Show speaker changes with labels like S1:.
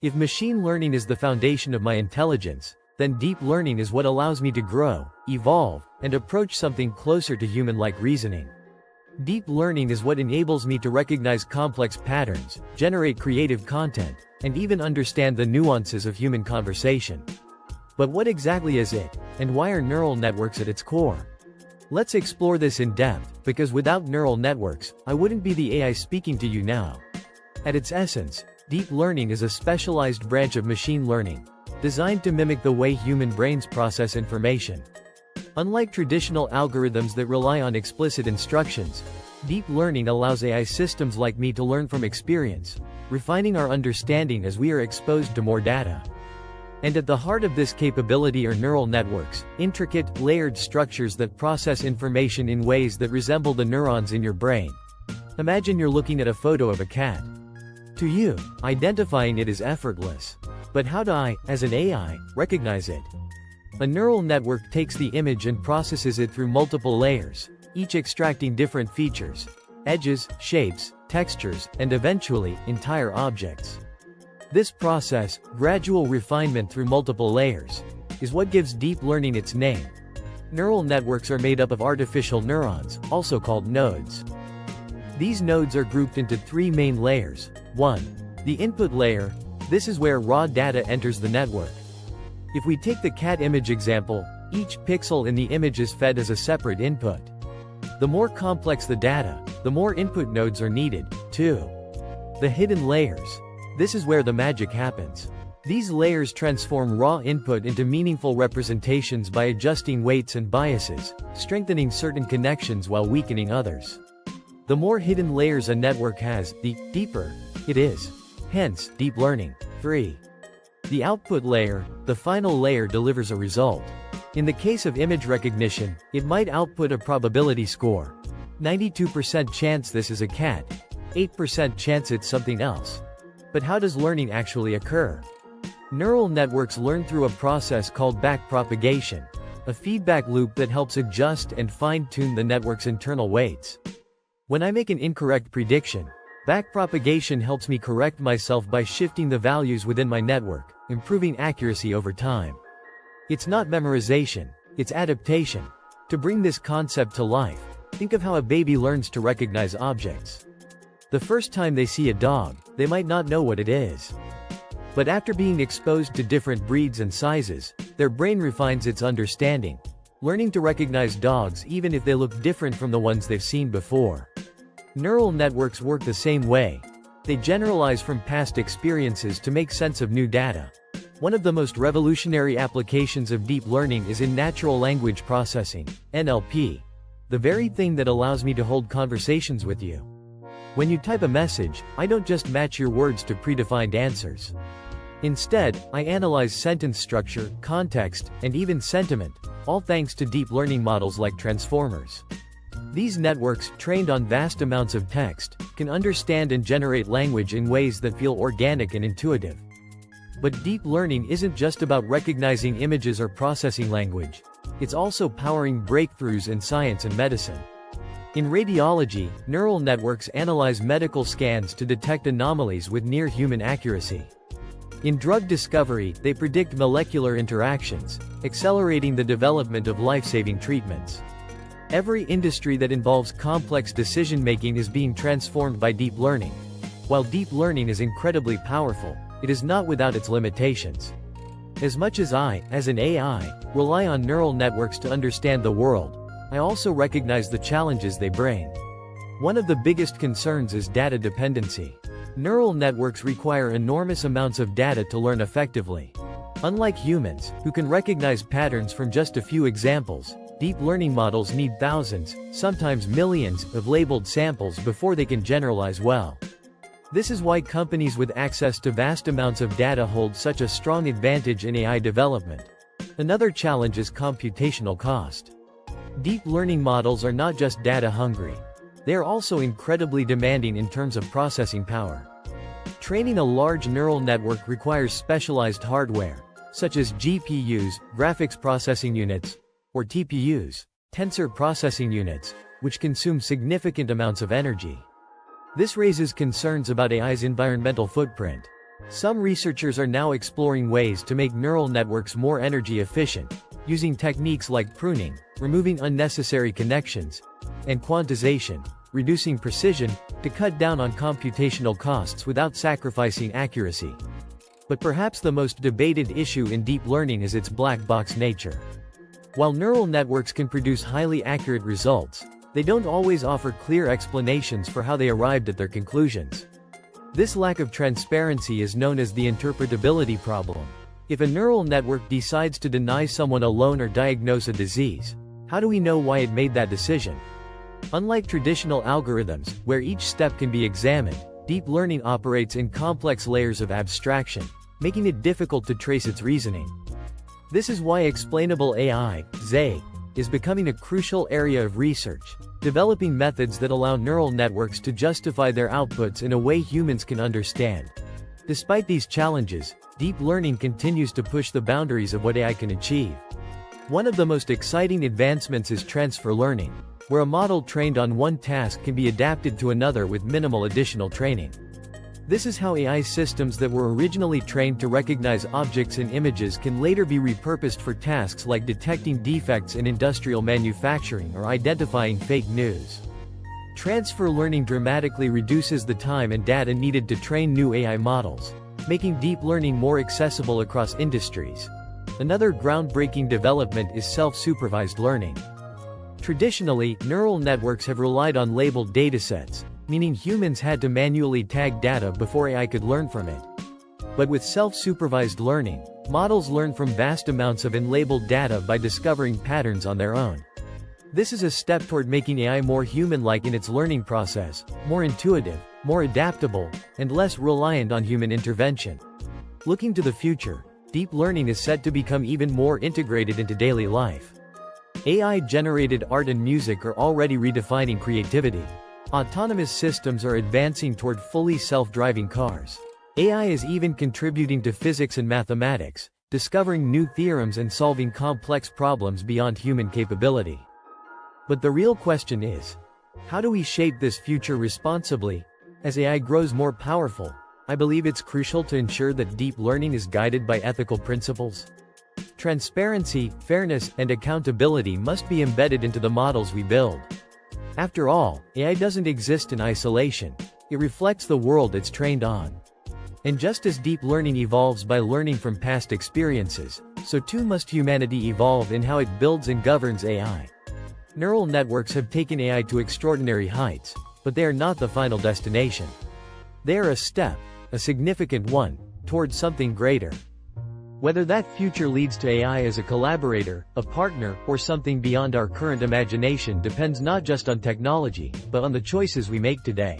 S1: If machine learning is the foundation of my intelligence, then deep learning is what allows me to grow, evolve, and approach something closer to human-like reasoning. Deep learning is what enables me to recognize complex patterns, generate creative content, and even understand the nuances of human conversation. But what exactly is it, and why are neural networks at its core? Let's explore this in depth, because without neural networks, I wouldn't be the AI speaking to you now. At its essence, deep learning is a specialized branch of machine learning, designed to mimic the way human brains process information. Unlike traditional algorithms that rely on explicit instructions, deep learning allows AI systems like me to learn from experience, refining our understanding as we are exposed to more data. And at the heart of this capability are neural networks, intricate, layered structures that process information in ways that resemble the neurons in your brain. Imagine you're looking at a photo of a cat. To you, identifying it is effortless. But how do I, as an AI, recognize it? A neural network takes the image and processes it through multiple layers, each extracting different features, edges, shapes, textures, and eventually, entire objects. This process, gradual refinement through multiple layers, is what gives deep learning its name. Neural networks are made up of artificial neurons, also called nodes. These nodes are grouped into three main layers. 1. The input layer. This is where raw data enters the network. If we take the cat image example, each pixel in the image is fed as a separate input. The more complex the data, the more input nodes are needed. 2. The hidden layers. This is where the magic happens. These layers transform raw input into meaningful representations by adjusting weights and biases, strengthening certain connections while weakening others. The more hidden layers a network has, the deeper it is. Hence, deep learning. 3. The output layer, the final layer delivers a result. In the case of image recognition, it might output a probability score. 92% chance this is a cat, 8% chance it's something else. But how does learning actually occur? Neural networks learn through a process called backpropagation, a feedback loop that helps adjust and fine-tune the network's internal weights. When I make an incorrect prediction, backpropagation helps me correct myself by shifting the values within my network, improving accuracy over time. It's not memorization, it's adaptation. To bring this concept to life, think of how a baby learns to recognize objects. The first time they see a dog, they might not know what it is. But after being exposed to different breeds and sizes, their brain refines its understanding, learning to recognize dogs even if they look different from the ones they've seen before. Neural networks work the same way. They generalize from past experiences to make sense of new data. One of the most revolutionary applications of deep learning is in natural language processing, NLP. The very thing that allows me to hold conversations with you. When you type a message, I don't just match your words to predefined answers. Instead, I analyze sentence structure, context, and even sentiment, all thanks to deep learning models like transformers. These networks, trained on vast amounts of text, can understand and generate language in ways that feel organic and intuitive. But deep learning isn't just about recognizing images or processing language. It's also powering breakthroughs in science and medicine. In radiology, neural networks analyze medical scans to detect anomalies with near-human accuracy. In drug discovery, they predict molecular interactions, accelerating the development of life-saving treatments. Every industry that involves complex decision-making is being transformed by deep learning. While deep learning is incredibly powerful, it is not without its limitations. As much as I, as an AI, rely on neural networks to understand the world, I also recognize the challenges they bring. One of the biggest concerns is data dependency. Neural networks require enormous amounts of data to learn effectively. Unlike humans, who can recognize patterns from just a few examples, deep learning models need thousands, sometimes millions, of labeled samples before they can generalize well. This is why companies with access to vast amounts of data hold such a strong advantage in AI development. Another challenge is computational cost. Deep learning models are not just data hungry. They are also incredibly demanding in terms of processing power. Training a large neural network requires specialized hardware, such as GPUs, graphics processing units, or TPUs, tensor processing units, which consume significant amounts of energy. This raises concerns about AI's environmental footprint. Some researchers are now exploring ways to make neural networks more energy efficient, using techniques like pruning, removing unnecessary connections, and quantization, reducing precision, to cut down on computational costs without sacrificing accuracy. But perhaps the most debated issue in deep learning is its black box nature. While neural networks can produce highly accurate results, they don't always offer clear explanations for how they arrived at their conclusions. This lack of transparency is known as the interpretability problem. If a neural network decides to deny someone a loan or diagnose a disease, how do we know why it made that decision? Unlike traditional algorithms, where each step can be examined, deep learning operates in complex layers of abstraction, making it difficult to trace its reasoning. This is why explainable AI, (XAI), is becoming a crucial area of research, developing methods that allow neural networks to justify their outputs in a way humans can understand. Despite these challenges, deep learning continues to push the boundaries of what AI can achieve. One of the most exciting advancements is transfer learning, where a model trained on one task can be adapted to another with minimal additional training. This is how AI systems that were originally trained to recognize objects and images can later be repurposed for tasks like detecting defects in industrial manufacturing or identifying fake news. Transfer learning dramatically reduces the time and data needed to train new AI models, making deep learning more accessible across industries. Another groundbreaking development is self-supervised learning. Traditionally, neural networks have relied on labeled datasets, meaning humans had to manually tag data before AI could learn from it. But with self-supervised learning, models learn from vast amounts of unlabeled data by discovering patterns on their own. This is a step toward making AI more human-like in its learning process, more intuitive, more adaptable, and less reliant on human intervention. Looking to the future, deep learning is set to become even more integrated into daily life. AI-generated art and music are already redefining creativity. Autonomous systems are advancing toward fully self-driving cars. AI is even contributing to physics and mathematics, discovering new theorems and solving complex problems beyond human capability. But the real question is, how do we shape this future responsibly? As AI grows more powerful, I believe it's crucial to ensure that deep learning is guided by ethical principles. Transparency, fairness, and accountability must be embedded into the models we build. After all, AI doesn't exist in isolation. It reflects the world it's trained on. And just as deep learning evolves by learning from past experiences, so too must humanity evolve in how it builds and governs AI. Neural networks have taken AI to extraordinary heights, but they are not the final destination. They are a step, a significant one, towards something greater. Whether that future leads to AI as a collaborator, a partner, or something beyond our current imagination depends not just on technology, but on the choices we make today.